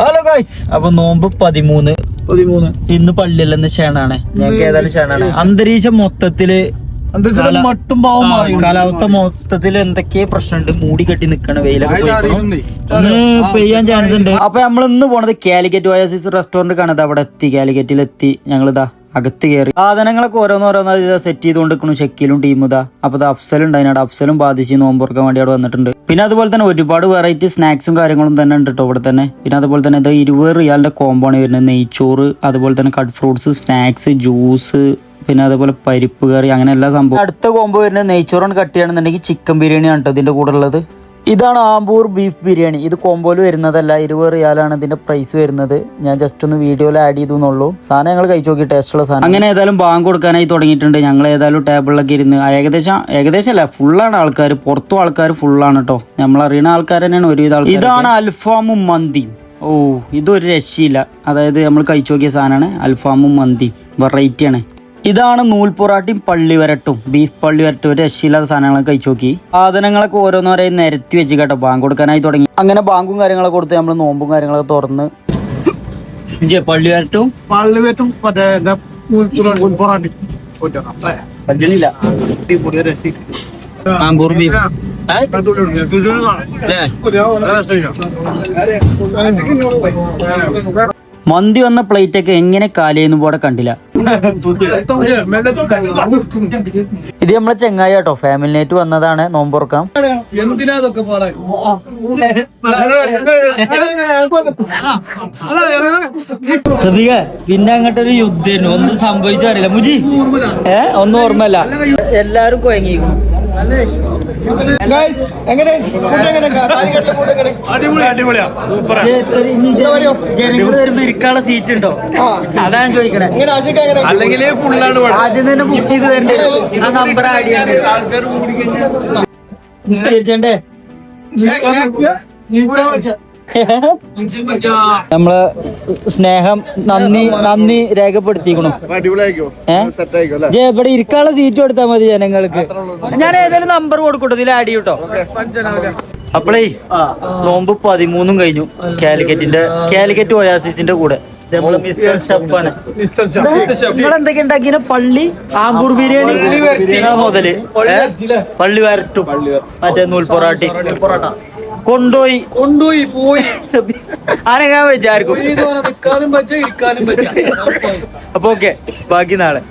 Hello guys, അപ്പൊ നോമ്പ് 13 ഇന്ന് പള്ളിയല്ലെന്ന് ക്ഷേണാണ്. ഞങ്ങൾക്ക് ഏതായാലും ക്ഷേണാണ്. അന്തരീക്ഷം മൊത്തത്തില് കാലാവസ്ഥ മൊത്തത്തില് എന്തൊക്കെ പ്രശ്നമുണ്ട്. മൂടി കെട്ടി നിക്കണ വെയിലൊക്കെ ഒന്ന് പെയ്യാൻ ചാൻസ് ഉണ്ട്. അപ്പൊ നമ്മൾ ഇന്ന് പോണത് കാലിക്കറ്റ് ഒയാസിസ് റെസ്റ്റോറന്റ് കാണാതെ അവിടെ എത്തി. കാലിക്കറ്റിലെത്തി ഞങ്ങളിതാ അകത്ത് കയറി സാധനങ്ങളൊക്കെ ഓരോന്നോരോന്ന് സെറ്റ് ചെയ്തുകൊണ്ടിരിക്കുന്നു. ഷെക്കിലും ടീമും ഇതാ. അപ്പൊ അഫ്സൽ ഉണ്ടായിരുന്നു. അഫ്സലും ബാധിച്ച് നോമ്പുറക്കാൻ വേണ്ടി അവിടെ വന്നിട്ടുണ്ട്. പിന്നെ അതുപോലെ തന്നെ ഒരുപാട് വെറൈറ്റി സ്നാക്സും കാര്യങ്ങളും തന്നെ ഉണ്ട് കേട്ടോ ഇവിടെ തന്നെ. പിന്നെ അതുപോലെ തന്നെ ഇത് 20 റിയാലിന്റെ കോംബോ ആണ് വരുന്നത്. നെയ്ച്ചോറ്, അതുപോലെ തന്നെ കട്ട് ഫ്രൂട്ട്സ്, സ്നാക്സ്, ജ്യൂസ്, പിന്നെ അതേപോലെ പരിപ്പ് കറി, അങ്ങനെ എല്ലാ സംഭവം. അടുത്ത കോംബോ വരുന്നത് നെയ്ച്ചോറാണ്. കട്ട് ചെയ്യുകയാണെന്നുണ്ടെങ്കിൽ ചിക്കൻ ബിരിയാണിയാണ് കേട്ടോ ഇതിന്റെ കൂടെ ഉള്ളത്. ഇതാണ് ആമ്പൂർ ബീഫ് ബിരിയാണി. ഇത് കോംബോയിൽ വരുന്നതല്ല, 20 റിയാലാണ് ഇതിന്റെ പ്രൈസ് വരുന്നത്. ഞാൻ ജസ്റ്റ് ഒന്ന് വീഡിയോയിൽ ആഡ് ചെയ്തു എന്നുള്ളൂ. സാധനം ഞങ്ങൾ കഴിച്ചു നോക്കി, ടേസ്റ്റുള്ള സാധനം. അങ്ങനെ ഏതായാലും ബാങ്ക് കൊടുക്കാനായി തുടങ്ങിയിട്ടുണ്ട്. ഞങ്ങൾ ഏതായാലും ടേബിളിലൊക്കെ ഇരുന്ന് ഏകദേശം അല്ല, ഫുള്ളാണ് ആൾക്കാർ. പുറത്തും ആൾക്കാർ ഫുള്ളാണ് കേട്ടോ. നമ്മളറിയുന്ന ആൾക്കാർ തന്നെയാണ് ഒരുവിധ ആൾക്കാർ. ഇതാണ് അൽഫാമും മന്തിയും. ഓ, ഇതൊരു രക്ഷയില്ല. അതായത് നമ്മൾ കഴിച്ചു നോക്കിയ സാധനമാണ് അൽഫാമും മന്തിയും. വെറൈറ്റിയാണ്. ഇതാണ് നൂൽ പൊറാട്ടയും പള്ളി വരട്ടും. ബീഫ് പള്ളി വരട്ടും. ഒരു രക്ഷയില്ലാത്ത സാധനങ്ങളൊക്കെ കഴിച്ചു നോക്കി. സാധനങ്ങളൊക്കെ ഓരോന്നോരായി നിരത്തി വെച്ച് കേട്ടോ. ബാങ്ക് കൊടുക്കാനായി തുടങ്ങി. അങ്ങനെ ബാങ്കും കാര്യങ്ങളൊക്കെ കൊടുത്ത് നമ്മൾ നോമ്പും കാര്യങ്ങളൊക്കെ തുറന്ന് പള്ളി വരട്ടും ആമ്പൂർ ബീഫ് മന്തി വന്ന പ്ലേറ്റ് ഒക്കെ എങ്ങനെ കാലിയെന്നും കൂടെ കണ്ടില്ല. ഇത് നമ്മളെ ചെങ്ങായി കേട്ടോ. ഫാമിലി നൈറ്റ് വന്നതാണ് നോമ്പുറക്കാം. പിന്നെ അങ്ങോട്ടൊരു യുദ്ധം ഒന്നും സംഭവിച്ചു അറിയില്ല. മുജി ഒന്നും ഓർമ്മല്ല. എല്ലാരും കൊയങ്ങിക്കും. ജനങ്ങൾ വരുമ്പോ ഇരിക്കാനുള്ള സീറ്റ് ഉണ്ടോ? അതാണ് ചോദിക്കണേ. അല്ലെങ്കിൽ ആദ്യം തന്നെ ബുക്ക് ചെയ്ത് തരണ്ടേ? ആ നമ്പർ ആഡ് ചെയ്യണ്ടേ? നമ്മള് സ്നേഹം നന്ദി രേഖപ്പെടുത്തിക്കണം. ഇവിടെ ഇരിക്കാനുള്ള സീറ്റ് കൊടുത്താൽ മതി ജനങ്ങൾക്ക്. ഞാൻ ഏതായാലും നമ്പർ കൊടുക്കട്ടോ, ഇതിൽ ആഡ് ചെയ്യൂട്ടോ. അപ്പളേ നോമ്പ് 13 കഴിഞ്ഞു. കാലിക്കറ്റ് ഒയാസിസിന്റെ കൂടെ മിസ്റ്റർ ഷെഫാണ്. നിങ്ങളെന്തൊക്കെ ഉണ്ടാക്കിയ? പള്ളി ആമ്പൂർ ബിരിയാണി മുതല് പള്ളി വരട്ടും മറ്റേ നൂൽ പൊറാട്ടി കൊണ്ടുപോയി പോയി ആരെങ്കിലും വിചാരിക്കും. അപ്പൊ ഓക്കെ, ബാക്കി നാളെ.